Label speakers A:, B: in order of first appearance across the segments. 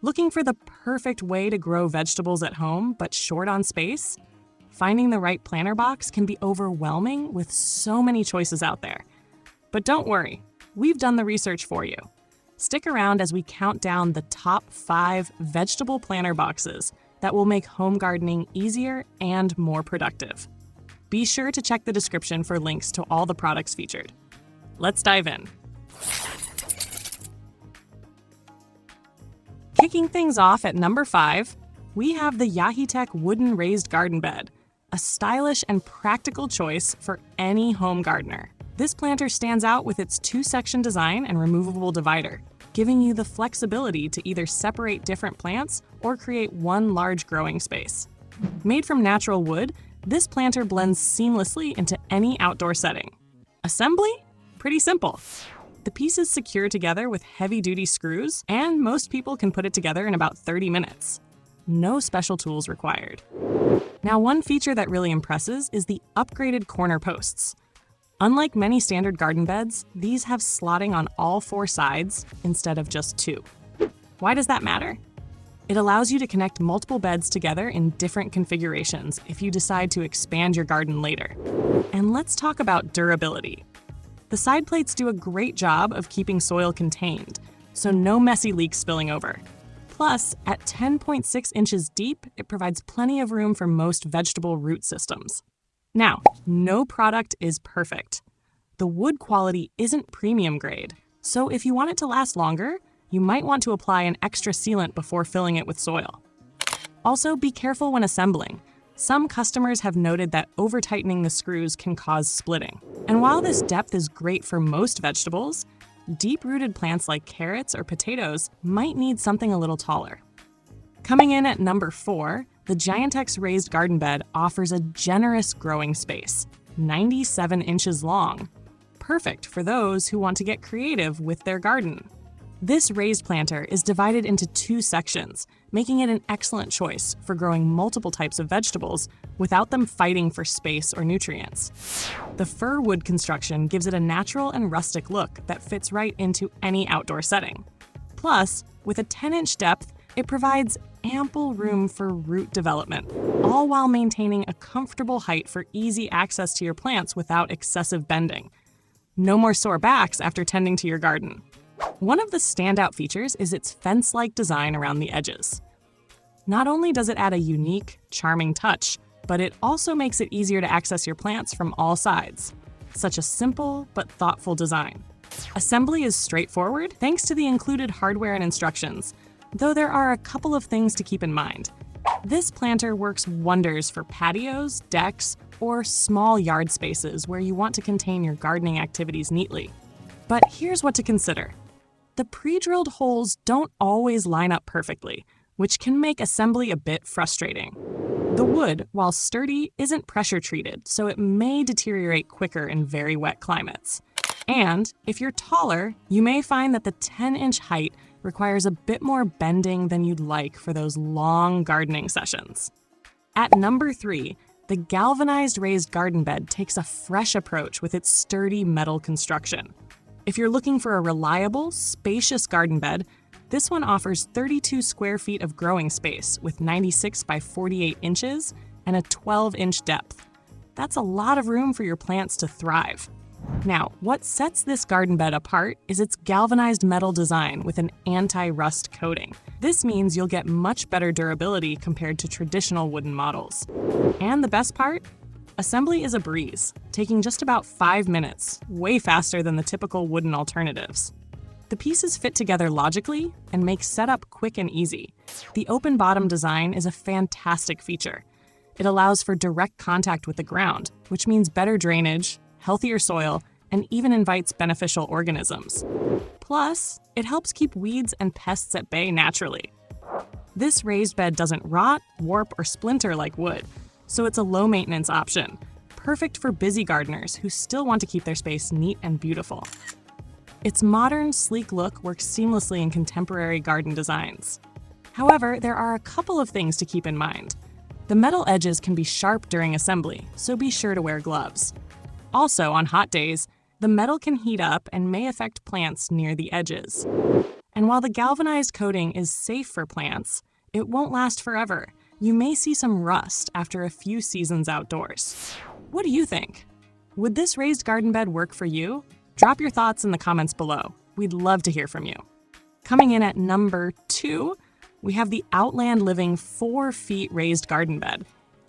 A: Looking for the perfect way to grow vegetables at home, but short on space? Finding the right planter box can be overwhelming with so many choices out there. But don't worry, we've done the research for you. Stick around as we count down the top 5 vegetable planter boxes that will make home gardening easier and more productive. Be sure to check the description for links to all the products featured. Let's dive in. Kicking things off at number 5, we have the Yaheetech wooden raised garden bed, a stylish and practical choice for any home gardener. This planter stands out with its 2-section design and removable divider, giving you the flexibility to either separate different plants or create one large growing space. Made from natural wood, this planter blends seamlessly into any outdoor setting. Assembly? Pretty simple. The pieces secure together with heavy-duty screws, and most people can put it together in about 30 minutes. No special tools required. Now, one feature that really impresses is the upgraded corner posts. Unlike many standard garden beds, these have slotting on all 4 sides instead of just 2. Why does that matter? It allows you to connect multiple beds together in different configurations if you decide to expand your garden later. And let's talk about durability. The side plates do a great job of keeping soil contained, so no messy leaks spilling over. Plus, at 10.6 inches deep, it provides plenty of room for most vegetable root systems. Now, no product is perfect. The wood quality isn't premium grade, so if you want it to last longer, you might want to apply an extra sealant before filling it with soil. Also, be careful when assembling. Some customers have noted that over-tightening the screws can cause splitting. And while this depth is great for most vegetables, deep-rooted plants like carrots or potatoes might need something a little taller. Coming in at number 4, the Giantex raised garden bed offers a generous growing space, 97 inches long. Perfect for those who want to get creative with their garden. This raised planter is divided into 2 sections, making it an excellent choice for growing multiple types of vegetables without them fighting for space or nutrients. The fir wood construction gives it a natural and rustic look that fits right into any outdoor setting. Plus, with a 10-inch depth, it provides ample room for root development, all while maintaining a comfortable height for easy access to your plants without excessive bending. No more sore backs after tending to your garden. One of the standout features is its fence-like design around the edges. Not only does it add a unique, charming touch, but it also makes it easier to access your plants from all sides. Such a simple but thoughtful design. Assembly is straightforward thanks to the included hardware and instructions, though there are a couple of things to keep in mind. This planter works wonders for patios, decks, or small yard spaces where you want to contain your gardening activities neatly. But here's what to consider. The pre-drilled holes don't always line up perfectly, which can make assembly a bit frustrating. The wood, while sturdy, isn't pressure treated, so it may deteriorate quicker in very wet climates. And if you're taller, you may find that the 10-inch height requires a bit more bending than you'd like for those long gardening sessions. At number 3, the galvanized raised garden bed takes a fresh approach with its sturdy metal construction. If you're looking for a reliable, spacious garden bed, this one offers 32 square feet of growing space with 96 by 48 inches and a 12-inch depth. That's a lot of room for your plants to thrive. Now, what sets this garden bed apart is its galvanized metal design with an anti-rust coating. This means you'll get much better durability compared to traditional wooden models. And the best part? Assembly is a breeze, taking just about 5 minutes, way faster than the typical wooden alternatives. The pieces fit together logically and make setup quick and easy. The open bottom design is a fantastic feature. It allows for direct contact with the ground, which means better drainage, healthier soil, and even invites beneficial organisms. Plus, it helps keep weeds and pests at bay naturally. This raised bed doesn't rot, warp, or splinter like wood, so it's a low-maintenance option, perfect for busy gardeners who still want to keep their space neat and beautiful. Its modern, sleek look works seamlessly in contemporary garden designs. However, there are a couple of things to keep in mind. The metal edges can be sharp during assembly, so be sure to wear gloves. Also, on hot days, the metal can heat up and may affect plants near the edges. And while the galvanized coating is safe for plants, it won't last forever. You may see some rust after a few seasons outdoors. What do you think? Would this raised garden bed work for you? Drop your thoughts in the comments below. We'd love to hear from you. Coming in at number 2, we have the Outland Living 4 feet raised garden bed.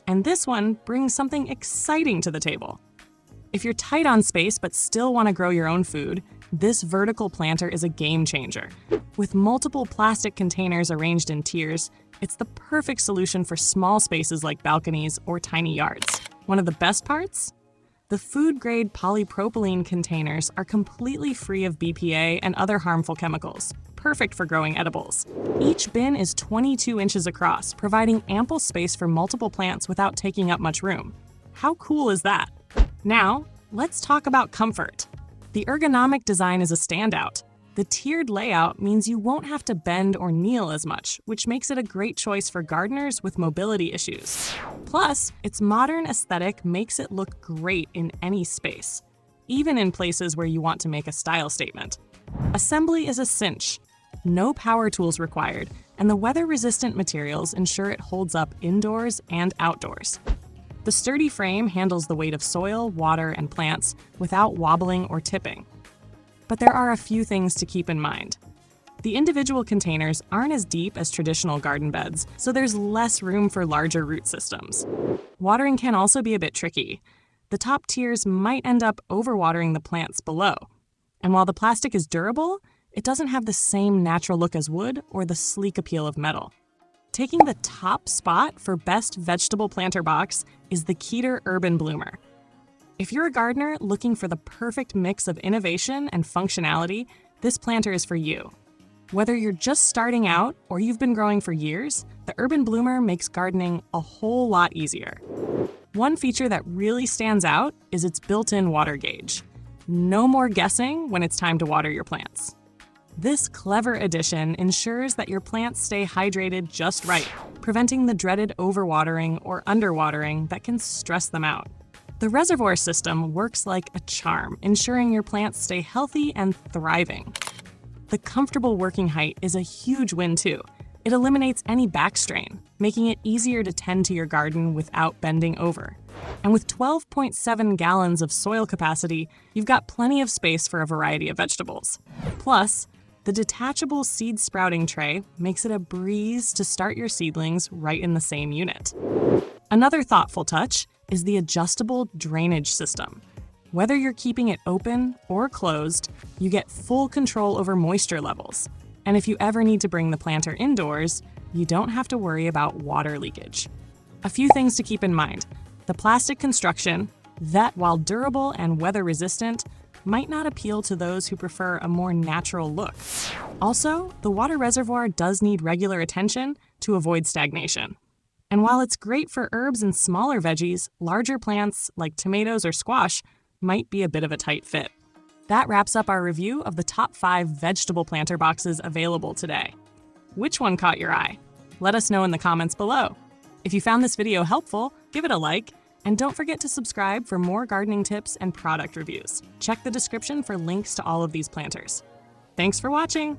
A: And this one brings something exciting to the table. If you're tight on space but still want to grow your own food, this vertical planter is a game changer. With multiple plastic containers arranged in tiers, it's the perfect solution for small spaces like balconies or tiny yards. One of the best parts? The food-grade polypropylene containers are completely free of BPA and other harmful chemicals, perfect for growing edibles. Each bin is 22 inches across, providing ample space for multiple plants without taking up much room. How cool is that? Now, let's talk about comfort. The ergonomic design is a standout. The tiered layout means you won't have to bend or kneel as much, which makes it a great choice for gardeners with mobility issues. Plus, its modern aesthetic makes it look great in any space, even in places where you want to make a style statement. Assembly is a cinch. No power tools required, and the weather-resistant materials ensure it holds up indoors and outdoors. The sturdy frame handles the weight of soil, water, and plants without wobbling or tipping. But there are a few things to keep in mind. The individual containers aren't as deep as traditional garden beds, so there's less room for larger root systems. Watering can also be a bit tricky. The top tiers might end up overwatering the plants below. And while the plastic is durable, it doesn't have the same natural look as wood or the sleek appeal of metal. Taking the top spot for best vegetable planter box is the Keter Urban Bloomer. If you're a gardener looking for the perfect mix of innovation and functionality, this planter is for you. Whether you're just starting out or you've been growing for years, the Urban Bloomer makes gardening a whole lot easier. One feature that really stands out is its built-in water gauge. No more guessing when it's time to water your plants. This clever addition ensures that your plants stay hydrated just right, preventing the dreaded overwatering or underwatering that can stress them out. The reservoir system works like a charm, ensuring your plants stay healthy and thriving. The comfortable working height is a huge win too. It eliminates any back strain, making it easier to tend to your garden without bending over. And with 12.7 gallons of soil capacity, you've got plenty of space for a variety of vegetables. Plus, the detachable seed sprouting tray makes it a breeze to start your seedlings right in the same unit. Another thoughtful touch is the adjustable drainage system. Whether you're keeping it open or closed, you get full control over moisture levels. And if you ever need to bring the planter indoors, you don't have to worry about water leakage. A few things to keep in mind. The plastic construction, that while durable and weather-resistant, might not appeal to those who prefer a more natural look. Also, the water reservoir does need regular attention to avoid stagnation. And while it's great for herbs and smaller veggies, larger plants like tomatoes or squash might be a bit of a tight fit. That wraps up our review of the top 5 vegetable planter boxes available today. Which one caught your eye? Let us know in the comments below. If you found this video helpful, give it a like, and don't forget to subscribe for more gardening tips and product reviews. Check the description for links to all of these planters. Thanks for watching!